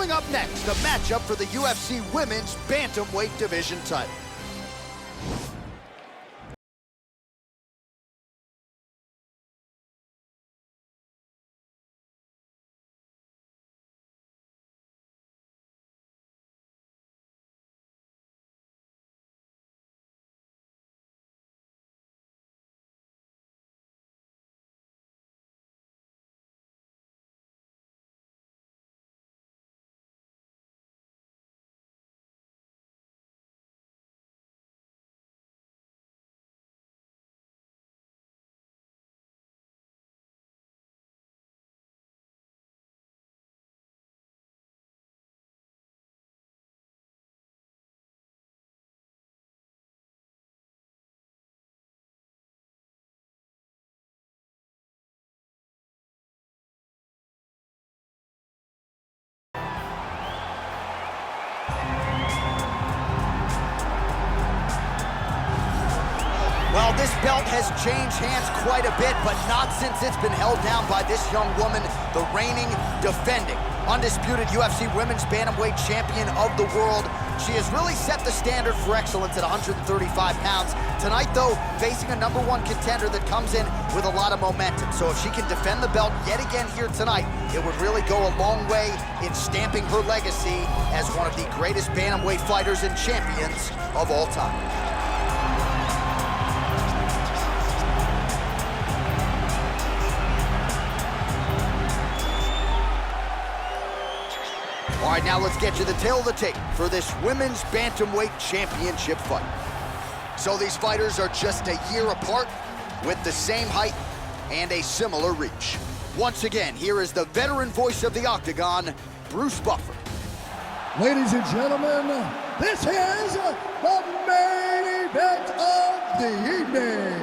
Coming up next, a matchup for the UFC Women's Bantamweight Division title. Well, this belt has changed hands quite a bit, but not since it's been held down by this young woman, the reigning, defending, undisputed UFC Women's Bantamweight Champion of the world. She has really set the standard for excellence at 135 pounds. Tonight, though, facing a #1 contender that comes in with a lot of momentum. So if she can defend the belt yet again here tonight, it would really go a long way in stamping her legacy as one of the greatest bantamweight fighters and champions of all time. All right, now let's get you the tail of the tape for this Women's Bantamweight Championship fight. So these fighters are just a year apart with the same height and a similar reach. Once again, here is the veteran voice of the Octagon, Bruce Buffer. Ladies and gentlemen, this is the main event of the evening.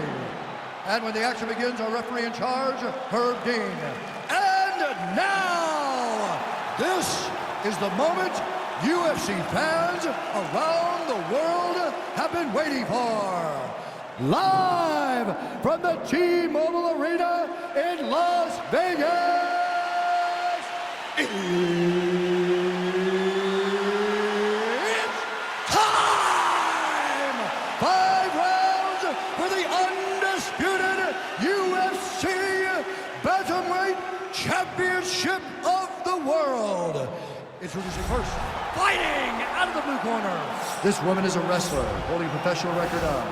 And when the action begins, our referee in charge, Herb Dean. And now, this is the moment UFC fans around the world have been waiting for. Live from the T-Mobile Arena in Las Vegas, it's time! 5 rounds for the undisputed UFC Bantamweight Championship of the world. Introducing first, fighting out of the blue corner. This woman is a wrestler, holding a professional record of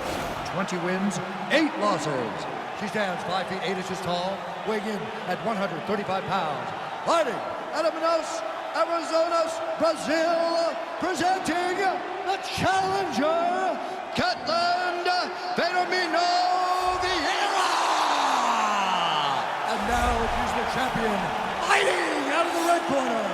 20 wins, 8 losses. She stands 5 feet 8 inches tall, weighing in at 135 pounds. Fighting out of Manaus, Arizona, Brazil, presenting the challenger, Catalan Benamino Vieira. And now she's the champion, fighting out of the red corner.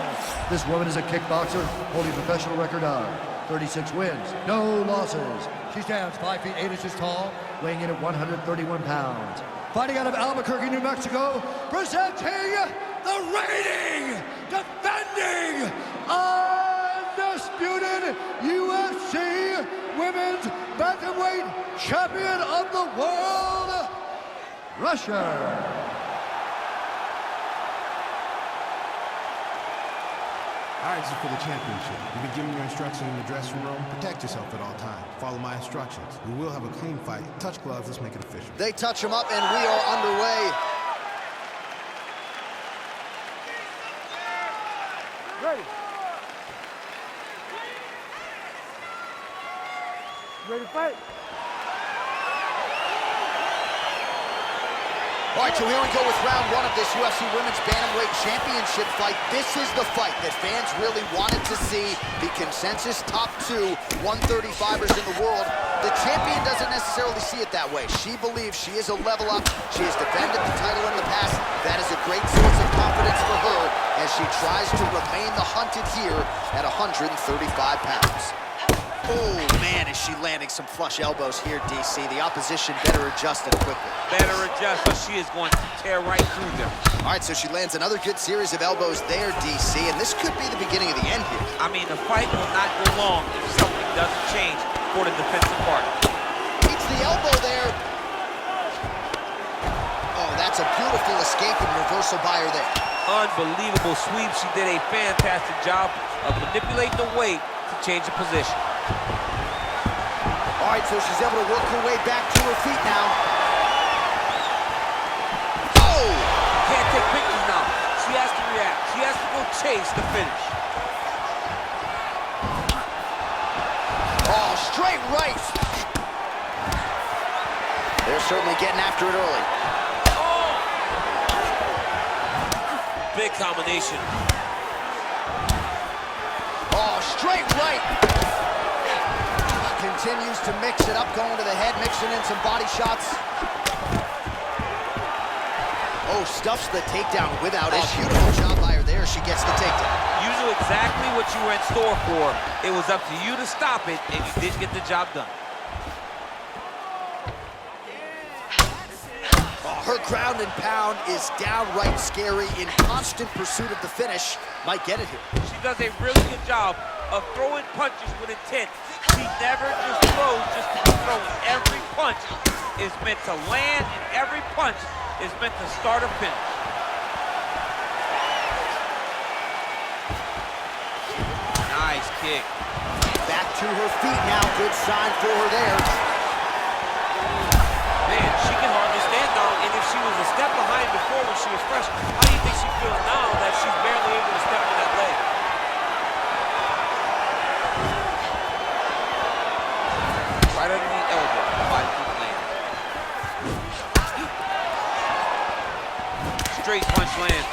This woman is a kickboxer, holding a professional record of 36 wins, no losses. She stands 5 feet 8 inches tall, weighing in at 131 pounds. Fighting out of Albuquerque, New Mexico, presenting the reigning, defending, undisputed UFC Women's Bantamweight Champion of the world, Russia. All right, this is for the championship. You've been giving your instructions in the dressing room. Protect yourself at all times. Follow my instructions. We will have a clean fight. Touch gloves. Let's make it official. They touch him up, and we are underway. Ready. Ready to fight? All right, so here we go with round 1 of this UFC Women's Bantamweight Championship fight. This is the fight that fans really wanted to see. The consensus top 2 135ers in the world. The champion doesn't necessarily see it that way. She believes she is a level up. She has defended the title in the past. That is a great source of confidence for her as she tries to remain the hunted here at 135 pounds. Oh, man, is she landing some flush elbows here, DC. The opposition better adjust it quickly. Better adjust, or she is going to tear right through them. All right, so she lands another good series of elbows there, DC, and this could be the beginning of the end here. I mean, the fight will not go long if something doesn't change for the defensive party. Beats the elbow there. Oh, that's a beautiful Powerful escape and reversal by her there. Unbelievable sweep. She did a fantastic job of manipulating the weight to change the position. All right, so she's able to work her way back to her feet now. Oh! Can't take pictures now. She has to react. She has to go chase the finish. Oh, straight right. They're certainly getting after it early. Oh! Big combination. Oh, straight right. Continues to mix it up, going to the head, mixing in some body shots. Oh, stuffs the takedown without issue. Beautiful job by her there. She gets the takedown. You knew exactly what you were in store for. It was up to you to stop it, and you did get the job done. Oh, her ground and pound is downright scary, in constant pursuit of the finish. Might get it here. She does a really good job of throwing punches with intent. She never just throws just to be throwing. Every punch is meant to land, and every punch is meant to start or finish. Nice kick. Back to her feet now. Good sign for her there. Man, she can hardly stand now, and if she was a step behind before when she was fresh, how do you think she feels now that she's barely able to step on that leg? Right under the elbow, body kick land. Straight punch lands.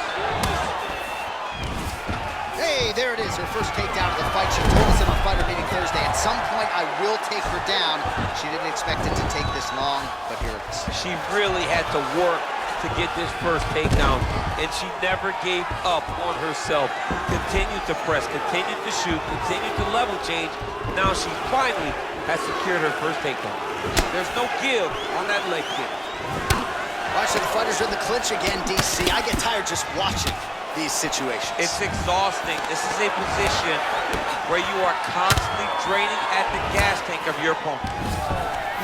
Hey, there it is, her first takedown of the fight. She told us in our fighter meeting Thursday, at some point I will take her down. She didn't expect it to take this long, but here it is. She really had to work to get this first takedown, and she never gave up on herself. Continued to press, continued to shoot, continued to level change. Now she finally has secured her first takedown. There's no give on that leg kick. All right, so the fighters are in the clinch again, DC. I get tired just watching these situations. It's exhausting. This is a position where you are constantly draining at the gas tank of your opponent.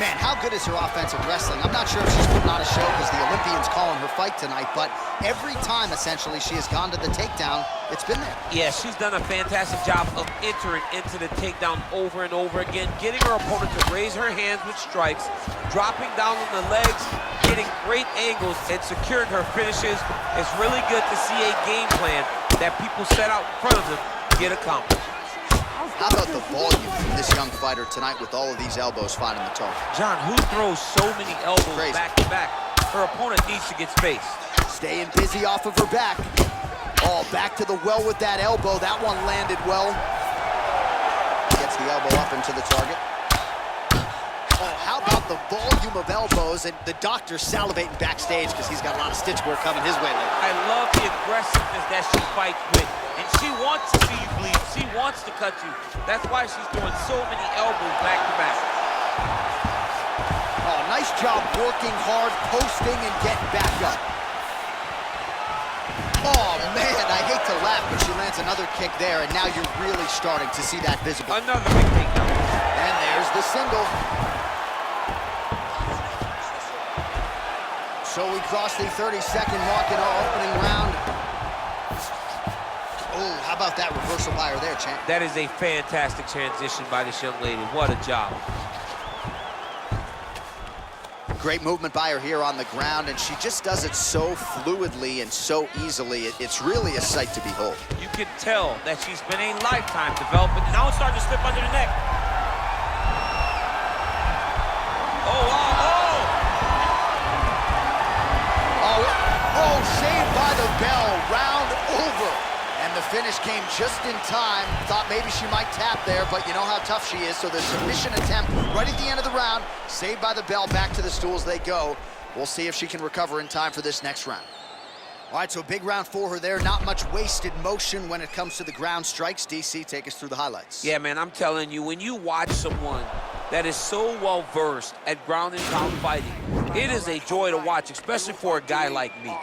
Man, how good is her offensive wrestling? I'm not sure if she's putting on a show because the Olympians calling her fight tonight, but every time, essentially, she has gone to the takedown, it's been there. Yeah, she's done a fantastic job of entering into the takedown over and over again, getting her opponent to raise her hands with strikes, dropping down on the legs, getting great angles, and securing her finishes. It's really good to see a game plan that people set out in front of them get accomplished. How about the volume from this young fighter tonight with all of these elbows finding the target? John, who throws so many elbows back to back? Her opponent needs to get space. Staying busy off of her back. Oh, back to the well with that elbow. That one landed well. Gets the elbow up into the target. Oh, how about the volume of elbows, and the doctor salivating backstage because he's got a lot of stitch work coming his way later. I love the aggressiveness that she fights with, and she wants to see you bleed. She wants to cut you. That's why she's doing so many elbows back to back. Oh, nice job working hard, posting, and getting back up. Oh, man, I hate to laugh, but she lands another kick there, and now you're really starting to see that visible. Another big takedown. And there's the single. So we cross the 30-second mark in our opening round. Oh, how about that reversal by her there, champ? That is a fantastic transition by this young lady. What a job. Great movement by her here on the ground, and she just does it so fluidly and so easily. It's really a sight to behold. You can tell that she's been a lifetime developing. Now it's starting to slip under the neck. Oh, wow, Oh, saved by the bell, round over. And the finish came just in time. Thought maybe she might tap there, but you know how tough she is. So the submission attempt right at the end of the round, saved by the bell, back to the stools they go. We'll see if she can recover in time for this next round. All right, so big round for her there. Not much wasted motion when it comes to the ground strikes. DC, take us through the highlights. Yeah, man, I'm telling you, when you watch someone that is so well-versed at ground and pound fighting, it is a joy to watch, especially for a guy like me.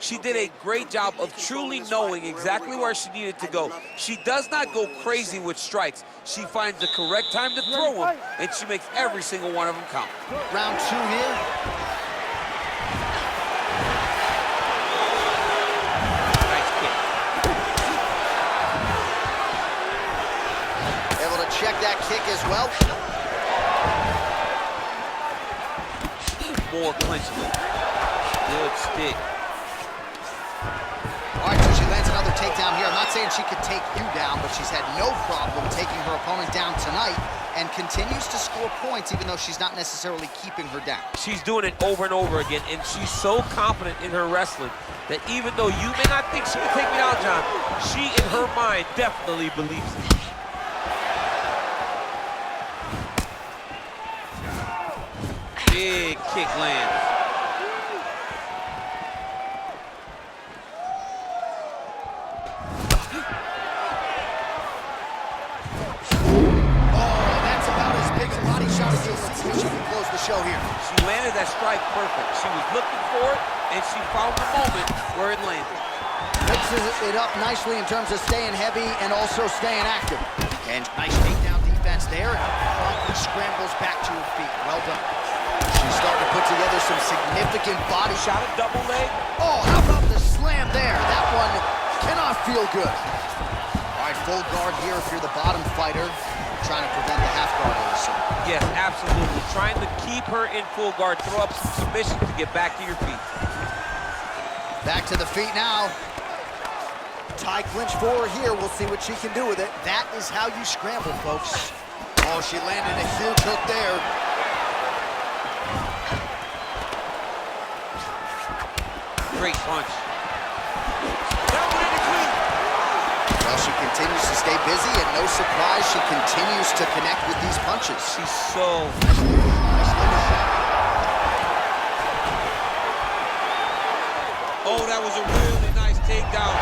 She did a great job of truly knowing exactly where she needed to go. She does not go crazy with strikes. She finds the correct time to throw them, and she makes every single one of them count. Round two here. that kick as well. More clinching. Good stick. All right, so she lands another takedown here. I'm not saying she could take you down, but she's had no problem taking her opponent down tonight and continues to score points even though she's not necessarily keeping her down. She's doing it over and over again, and she's so confident in her wrestling that even though you may not think she can take me down, John, she in her mind definitely believes it. Big kick lands. Show here. She landed that strike perfect. She was looking for it, and she found the moment where it landed. Mixes it up nicely in terms of staying heavy and also staying active. And nice takedown defense there, and promptly scrambles back to her feet. Well done. She's starting to put together some significant body. Shot a double leg. Oh, how about the slam there? That one cannot feel good. All right, full guard here if you're the bottom fighter. Trying to prevent the half guard, I assume. Yes, absolutely. Trying to keep her in full guard, throw up some submission to get back to your feet. Back to the feet now. Tie clinch for her here. We'll see what she can do with it. That is how you scramble, folks. Oh, she landed a huge hook there. Great punch. Well, she continues to stay busy, and no surprise, she continues to connect with these punches. She's so... Oh, that was a really nice takedown.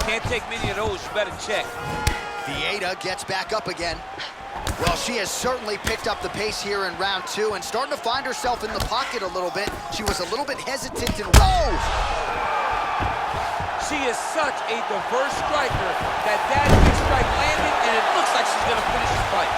Can't take many of those, you better check. Vieta gets back up again. Well, she has certainly picked up the pace here in round two and starting to find herself in the pocket a little bit. She was a little bit hesitant and She is such a diverse striker that big strike landed, and it looks like she's going to finish this fight.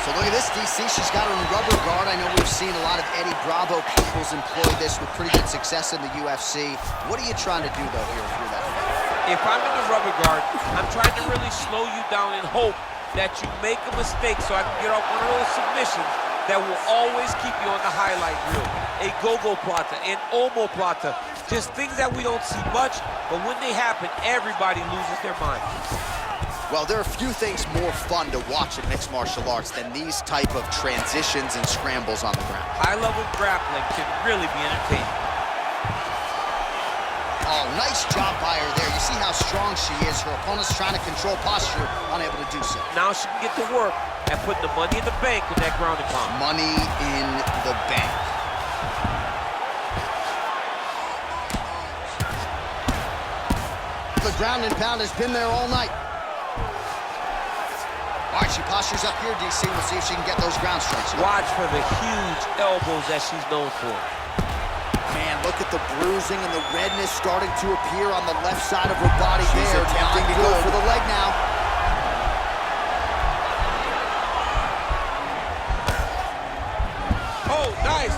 So look at this, DC. She's got her in rubber guard. I know we've seen a lot of Eddie Bravo pupils employ this with pretty good success in the UFC. What are you trying to do, though, here if you're that fighter? If I'm in the rubber guard, I'm trying to really slow you down and hope that you make a mistake so I can get off one of those submissions that will always keep you on the highlight reel. A go-go plata, an omoplata, just things that we don't see much, but when they happen, everybody loses their mind. Well, there are few things more fun to watch in mixed martial arts than these type of transitions and scrambles on the ground. High-level grappling can really be entertaining. Oh, nice job by her there. You see how strong she is. Her opponent's trying to control posture, unable to do so. Now she can get to work and put the money in the bank with that ground and pound. Money in the bank. The ground and pound has been there all night. All right, she postures up here, DC. We'll see if she can get those ground strikes. Watch for the huge elbows that she's known for. Man, look at the bruising and the redness starting to appear on the left side of her body. She's there. Attempting to go for the leg now. Oh, nice.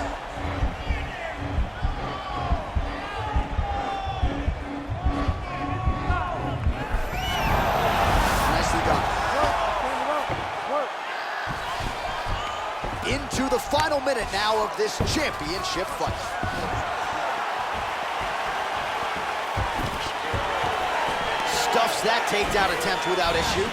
Nicely done. Into the final minute now of this championship fight. Stuffs that takedown attempt without issue.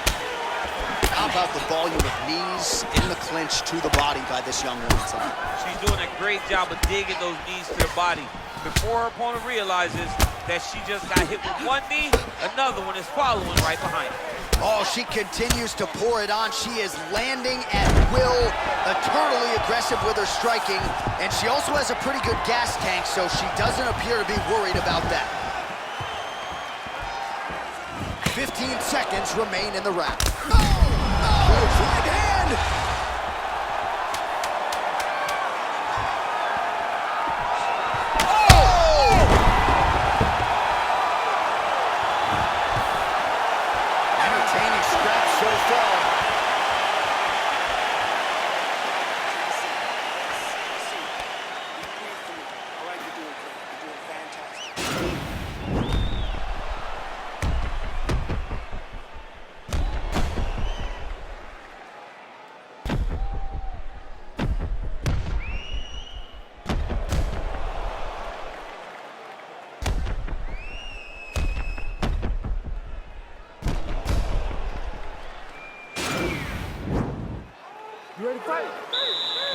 How about the volume of knees in the clinch to the body by this young woman tonight? She's doing a great job of digging those knees to the body. Before her opponent realizes that she just got hit with one knee, another one is following right behind her. Oh, she continues to pour it on. She is landing at will, eternally aggressive with her striking, and she also has a pretty good gas tank, so she doesn't appear to be worried about that. 15 seconds remain in the round. Oh! Oh! Right hand!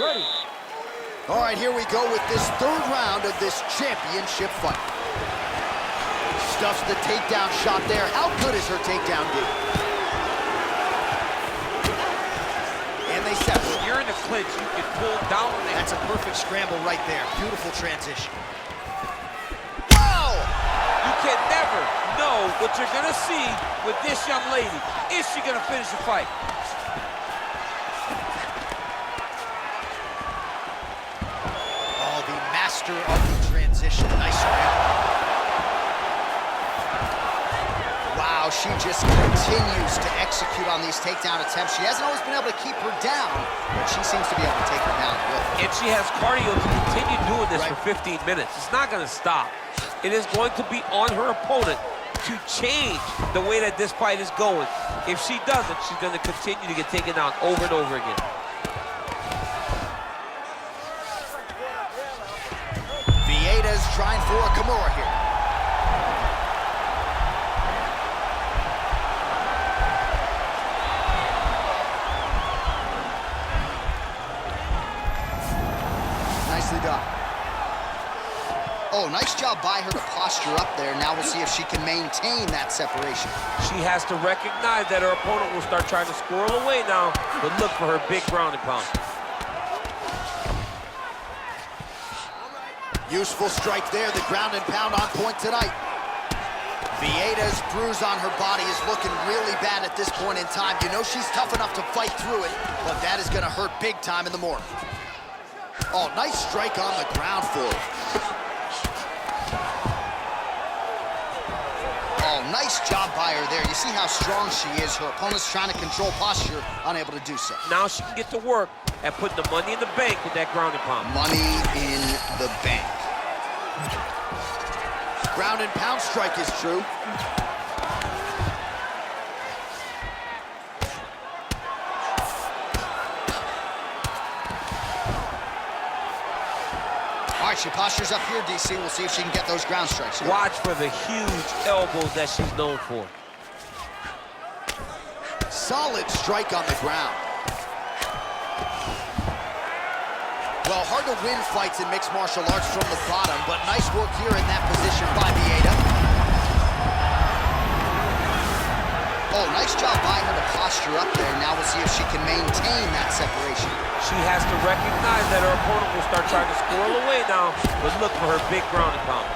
Ready. All right, here we go with this third round of this championship fight. Stuffs the takedown shot there. How good is her takedown game? And they settle. When you're in the clinch, you can pull down on that. That's a perfect scramble right there. Beautiful transition. Wow! You can never know what you're gonna see with this young lady. Is she gonna finish the fight? Oh, the master of the transition. Nice scramble. Wow, she just continues to execute on these takedown attempts. She hasn't always been able to keep her down, but she seems to be able to take her down good. And she has cardio to continue doing this for 15 minutes. It's not gonna stop. It is going to be on her opponent to change the way that this fight is going. If she doesn't, she's gonna continue to get taken down over and over again. Vieita's trying for a Kimura here. Nicely done. Oh, nice job by her to posture up there. Now we'll see if she can maintain that separation. She has to recognize that her opponent will start trying to squirrel away now, but look for her big ground and pound. Useful strike there, the ground and pound on point tonight. Vieita's bruise on her body is looking really bad at this point in time. You know she's tough enough to fight through it, but that is gonna hurt big time in the morning. Oh, nice strike on the ground for her. Oh, nice job by her there. You see how strong she is. Her opponent's trying to control posture, unable to do so. Now she can get to work at putting the money in the bank with that ground and pound. Money in the bank. Ground and pound strike is true. All right, she postures up here, DC. We'll see if she can get those ground strikes. Watch for the huge elbows that she's known for. Solid strike on the ground. Well, hard to win fights in mixed martial arts from the bottom, but nice work here in that position by Vieita. Oh, nice job by her to posture up there. Now we'll see if she can maintain that separation. She has to recognize that her opponent will start trying to squirrel away now, but look for her big ground and pound.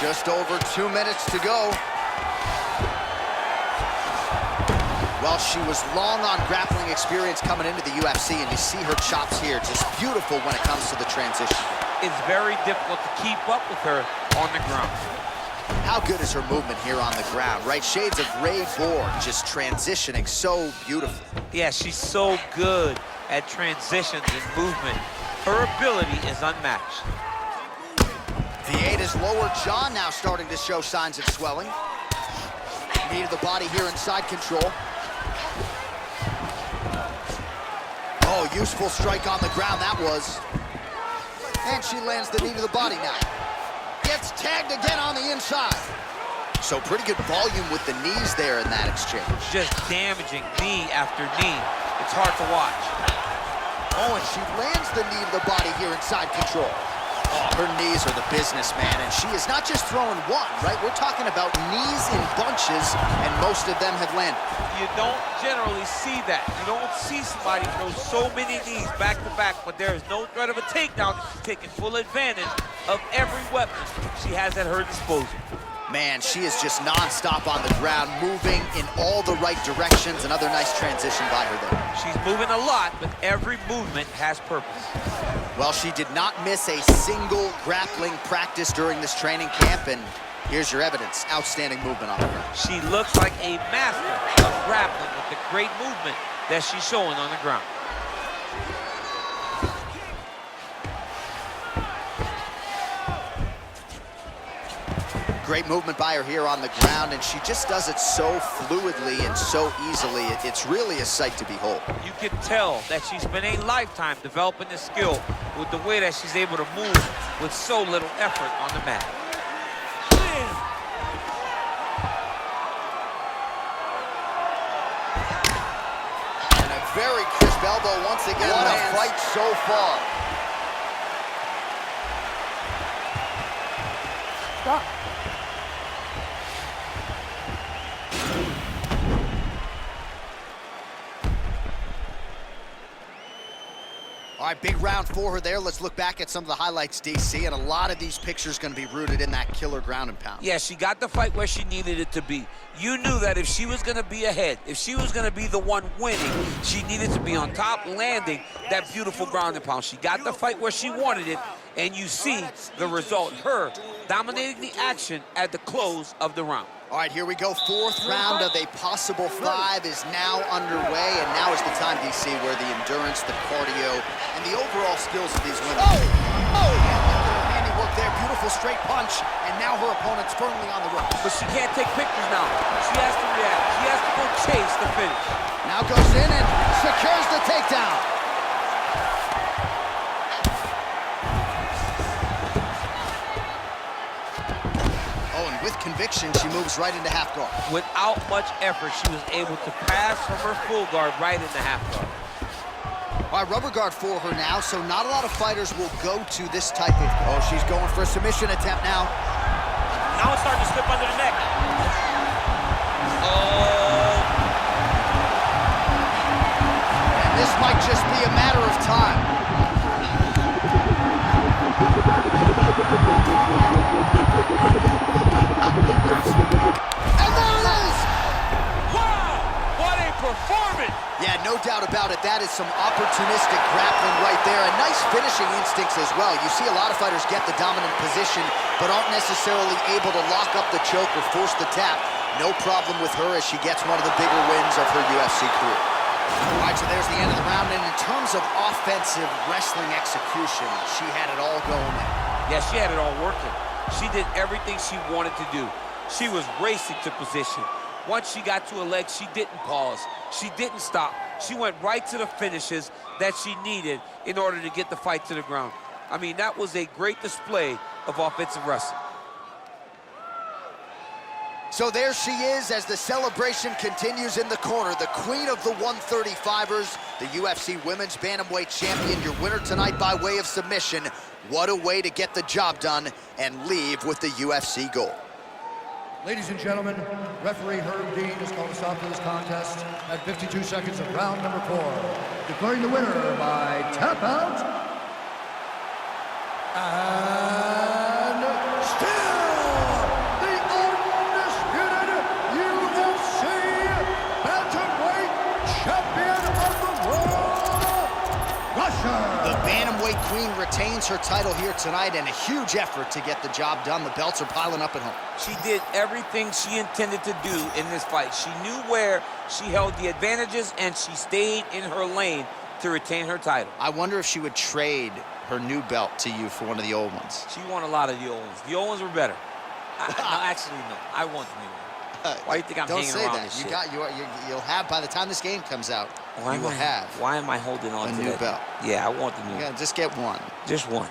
Just over 2 minutes to go. Well, she was long on grappling experience coming into the UFC, and you see her chops here, just beautiful when it comes to the transition. It's very difficult to keep up with her on the ground. How good is her movement here on the ground, right? Shades of Ray Borg, just transitioning so beautifully. Yeah, she's so good at transitions and movement. Her ability is unmatched. Vieita's lower jaw now starting to show signs of swelling. Knee to the body here inside control. Oh, useful strike on the ground, that was. And she lands the knee to the body now. Gets tagged again on the inside. So pretty good volume with the knees there in that exchange. Just damaging knee after knee. It's hard to watch. Oh, and she lands the knee to the body here inside control. Oh, her knees are the business, man, and she is not just throwing one, right? We're talking about knees in bunches, and most of them have landed. You don't generally see that. You don't see somebody throw so many knees back to back, but there is no threat of a takedown. She's taking full advantage of every weapon she has at her disposal. Man, she is just nonstop on the ground, moving in all the right directions. Another nice transition by her there. She's moving a lot, but every movement has purpose. Well, she did not miss a single grappling practice during this training camp, and here's your evidence. Outstanding movement on the ground. She looks like a master of grappling with the great movement that she's showing on the ground. Great movement by her here on the ground, and she just does it so fluidly and so easily. It's really a sight to behold. You can tell that she spent a lifetime developing this skill with the way that she's able to move with so little effort on the mat. very crisp elbow once again. What a fight so far. Stop. All right, big round for her there. Let's look back at some of the highlights, DC, and a lot of these pictures going to be rooted in that killer ground and pound. Yeah, she got the fight where she needed it to be. You knew that if she was going to be ahead, if she was going to be the one winning, she needed to be on top, landing that beautiful ground and pound. She got the fight where she wanted it, and you see the result, her dominating the action at the close of the round. All right, here we go. Fourth round of a possible 5 is now underway, and now is the time, DC, where the endurance, the cardio, and the overall skills of these women. Oh! Handiwork there, beautiful straight punch, and now her opponent's firmly on the ropes. But she can't take pictures now. She has to react. She has to go chase the finish. Now goes in and secures the takedown. With conviction, she moves right into half guard. Without much effort, she was able to pass from her full guard right into half guard. All right, rubber guard for her now, so not a lot of fighters will go to this type of... Oh, she's going for a submission attempt now. Now it's starting to slip under the neck. Oh. And this might just be a matter of time. And there it is! Wow! What a performance! Yeah, no doubt about it. That is some opportunistic grappling right there, and nice finishing instincts as well. You see a lot of fighters get the dominant position, but aren't necessarily able to lock up the choke or force the tap. No problem with her as she gets one of the bigger wins of her UFC career. All right, so there's the end of the round, and in terms of offensive wrestling execution, she had it all going there. Yeah, she had it all working. She did everything she wanted to do. She was racing to position. Once she got to her leg, she didn't pause. She didn't stop. She went right to the finishes that she needed in order to get the fight to the ground. I mean, that was a great display of offensive wrestling. So there she is as the celebration continues in the corner. The queen of the 135ers, the UFC Women's Bantamweight Champion, your winner tonight by way of submission. What a way to get the job done and leave with the UFC gold. Ladies and gentlemen, referee Herb Dean has called a stop to this contest at 52 seconds of round number 4, declaring the winner by tap out. And still the undisputed UFC bantamweight champion of the world, Russia. The bantamweight queen retains her title here tonight, and a huge effort to get the job done. The belts are piling up at home. She did everything she intended to do in this fight. She knew where she held the advantages, and she stayed in her lane to retain her title. I wonder if she would trade her new belt to you for one of the old ones. She won a lot of the old ones. The old ones were better. No, actually, no. I want the new one. Why do you think I'm hanging around this shit? You'll have, by the time this game comes out, Why am I holding on a to new that? belt. Yeah, I want the new one. Yeah, just get one. Just one.